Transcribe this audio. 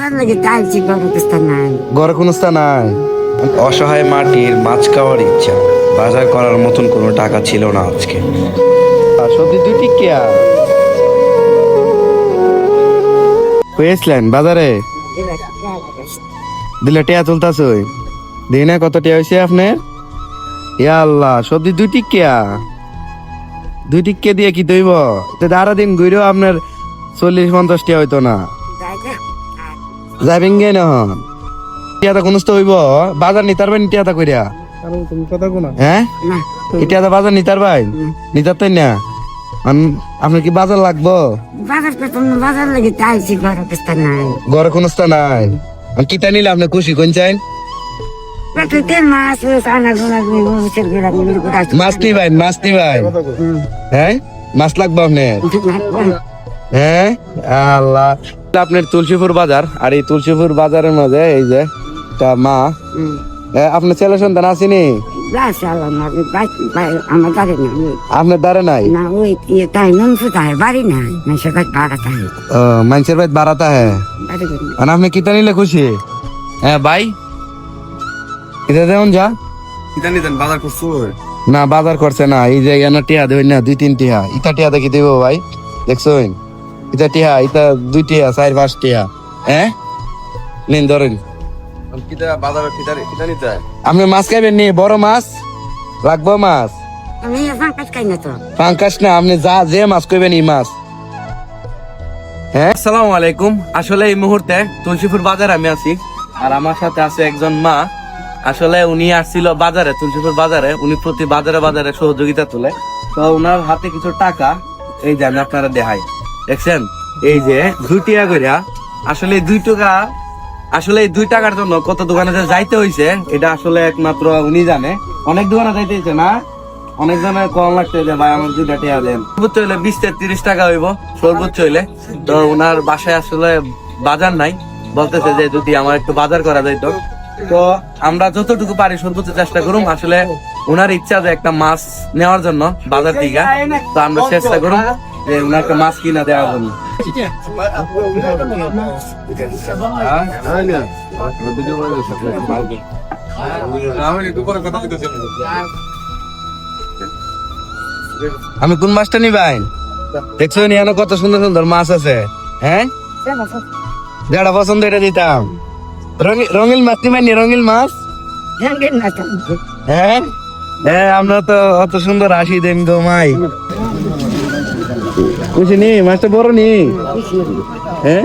বাজার লাগে চাইছি গরুস্তা নাই। ঘরে কোনো স্থান নাই। অসহায় মাটির মাছ খাওয়ার ইচ্ছা, বাজার করার মতন কোনো টাকা ছিল না আজকে। সবজি 2 টিকিয়া পেয়েছিলেন বাজারে, দিলে টিয়া তুলতাছে দিই না? কত টিয়া হয়েছে আপনার? ইয়া আল্লাহ, সবজি 2 টিকিয়া, 2 টিকিয়া দিয়ে কি দইব? আরো দিন ঘুরেও আপনার 40-50 টিয়া হইতো না। যাবেন গে না হন টিয়াটা কোন হইব? বাজার নিতার ভাই টিয়াটা কইরা হ্যাঁ না টিয়াটা বাজার নিতার ভাই নিতার তাই না? আপনার কি বাজার লাগবো? বাজার পেতাম না, বাজার লাগে চাইছি গরুস্তা নাই। ঘরে কোন স্থান নাই। কিতা নিলে আপনি খুশি কোন চাইন? পেটে মাছ আনা গোনা মুসের গেলা মাছ নি ভাই, মাছ নি ভাই। হ্যাঁ মাছ লাগবে আপনার? হ্যাঁ আল্লাহ। আপনার তুলসীপুর বাজার, আর এই তুলসীপুর বাজারের মধ্যে এই যে একটা মা, আপনার ছেলে সন্তান আসেনি? আমার দাঁড়ে না, আপনার দ্বারে নাই? না ওই তাই নুন ফুটায় বাড়ি না মানুষের কাছে ভাড়া থাকে মানুষের ভাই বাড়াতা হ্যাঁ। বাড়ি আর আপনি কিতা নিলে খুশি? হ্যাঁ ভাই এটা যেমন যা বাজার করছো না, বাজার করছে না। এই যে এখানে টিয়া দেবেন না, 2-3 টিয়া। ইটা টিয়া দেখি দেবো ভাই, দেখছেন? ইটা টিয়া, ইটা 2 টিয়া, 4-5 টিয়া। হ্যাঁ নিন ধরেন। আপনি মাছ খাইবেন নি? বড় মাছ লাগবো? মাছ আমি ফাঁকাজ খাই না তো। পাঙ্কাশ না, আপনি যা যে মাছ কইবেন এই মাছ। হ্যাঁ আসসালামু আলাইকুম। আসলে এই মুহূর্তে তুলসীপুর বাজারে আমি আছি, আর আমার সাথে আছে একজন মা। আসলে উনি আসছিল বাজারে, তুলসীপুর বাজারে। উনি প্রতি বাজারে বাজারে সহযোগিতা তুলে, তো ওনার হাতে কিছু টাকা এই যে আমি আপনারা দেখাই, দেখছেন? এই যে 2 টাকা কইরা। আসলে এই 2 টাকা, আসলে এই 2 টাকার জন্য কত দোকানে যে যাইতে হইছে এটা আসলে একমাত্র উনি জানে। অনেক দোকানে যাইতে হইছে না, অনেক জনের কম লাগতে যে ভাই আমার 2 টাকা দেন। সর্বোচ্চ হইলে 20-30 টাকা হইব সর্বোচ্চ হইলে। তো ওনার বাসায় আসলে বাজার নাই, বলতেছে যে যদি আমার একটু বাজার করা যাইতো। তো আমরা যতটুকু পারি সর্বোচ্চ চেষ্টা করুম। আসলে ওনার ইচ্ছা যে একটা মাছ নেওয়ার জন্য বাজার থেকে, তো আমরা চেষ্টা করুম যে ওনাকে মাছ কিনা দেওয়ার জন্য। আমি কোন মাছটা নিবাই? দেখছো নি কত সুন্দর সুন্দর মাছ আছে। হ্যাঁ যেটা পছন্দ এটা দিতাম। রঙিল মাছ নিবেন? রঙিল মাছ। হ্যাঁ হ্যাঁ, আমরা তো অত সুন্দর হাসি দেন তো মাই। বুঝিনি মাছটা বড় নি? হ্যাঁ